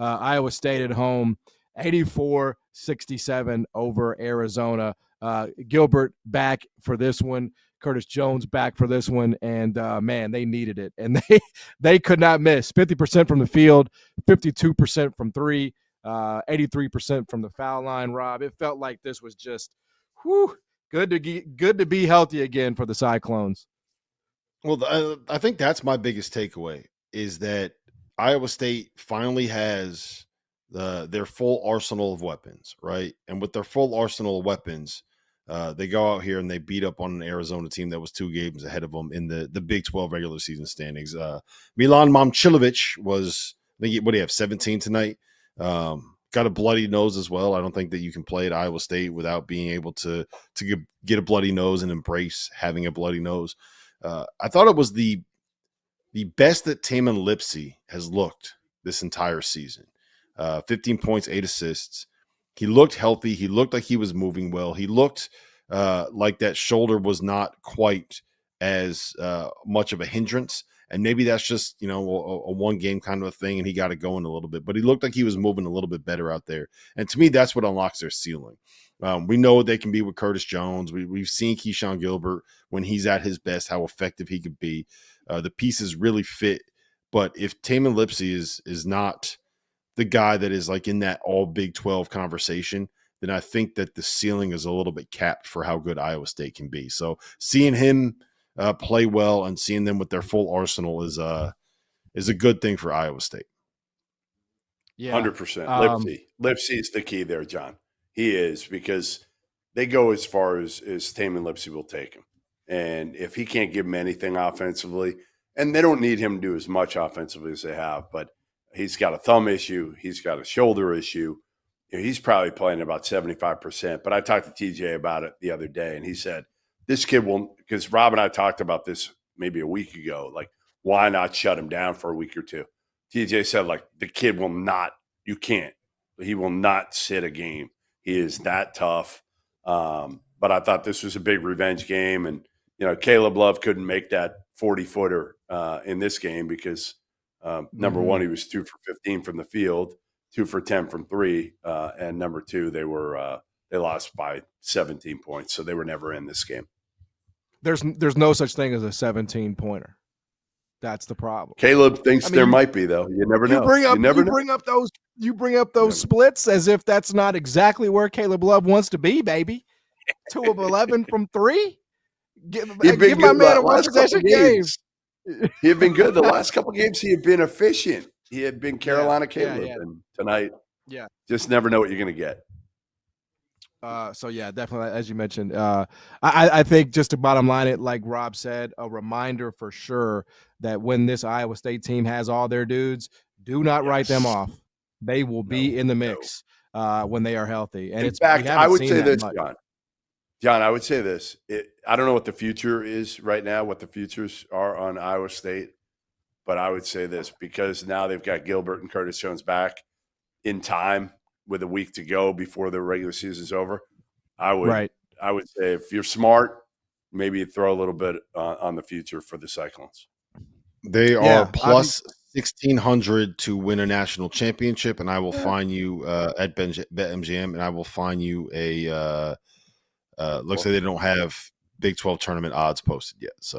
Iowa State at home, 84-67 over Arizona. Gilbert back for this one. Curtis Jones back for this one, and man, they needed it, and they could not miss. 50% from the field, 52% from three, 83% from the foul line. Rob, it felt like this was just, good to be healthy again for the Cyclones. Well, I think that's my biggest takeaway is that Iowa State finally has their full arsenal of weapons, right? And with their full arsenal of weapons, they go out here and they beat up on an Arizona team that was 2 games ahead of them in the Big 12 regular season standings. Milan Momcilovic was, I think, what do you have, 17 tonight? Got a bloody nose as well. I don't think that you can play at Iowa State without being able to get a bloody nose and embrace having a bloody nose. I thought it was the best that Tamin Lipsey has looked this entire season. 15 points, 8 assists. He looked healthy. He looked like he was moving well. He looked like that shoulder was not quite as much of a hindrance. And maybe that's just, a one-game kind of a thing, and he got it going a little bit. But he looked like he was moving a little bit better out there. And to me, that's what unlocks their ceiling. We know they can be with Curtis Jones. We've seen Keyshawn Gilbert when he's at his best, how effective he could be. The pieces really fit. But if Tamin Lipsey is not the guy that is like in that all Big 12 conversation, then I think that the ceiling is a little bit capped for how good Iowa State can be. So seeing him play well and seeing them with their full arsenal is a good thing for Iowa State. Yeah, 100%. Lipsey is the key there, John. He is, because they go as far as Tamin Lipsey will take him. And if he can't give them anything offensively, and they don't need him to do as much offensively as they have, but he's got a thumb issue. He's got a shoulder issue. He's probably playing about 75%. But I talked to TJ about it the other day, and he said, this kid will – because Rob and I talked about this maybe a week ago, like, why not shut him down for a week or two? TJ said, like, the kid will not – you can't. He will not sit a game. He is that tough. But I thought this was a big revenge game. And, Caleb Love couldn't make that 40-footer in this game because – number one, he was 2 for 15 from the field, 2 for 10 from 3, and number 2, they lost by 17 points, so they were never in this game. There's no such thing as a 17-pointer. That's the problem. Caleb thinks there might be, though. You never know. You bring up those splits as if that's not exactly where Caleb Love wants to be, baby. 2 of 11 from 3. Give my man a one-possession game. He had been good the last couple of games. He had been efficient. He had been Carolina Caleb, and tonight, just never know what you're going to get. So definitely, as you mentioned, I think just to bottom line it, like Rob said, a reminder for sure that when this Iowa State team has all their dudes, do not write them off. They will be in the mix when they are healthy. And in fact, I would say this, John, I would say this. I don't know what the future is right now, what the futures are on Iowa State, but I would say this, because now they've got Gilbert and Curtis Jones back in time with a week to go before the regular season's over. I would say if you're smart, maybe throw a little bit on the future for the Cyclones. They are plus 1,600 to win a national championship, and I will find you at BetMGM, and I will find you a looks like they don't have Big 12 tournament odds posted yet. So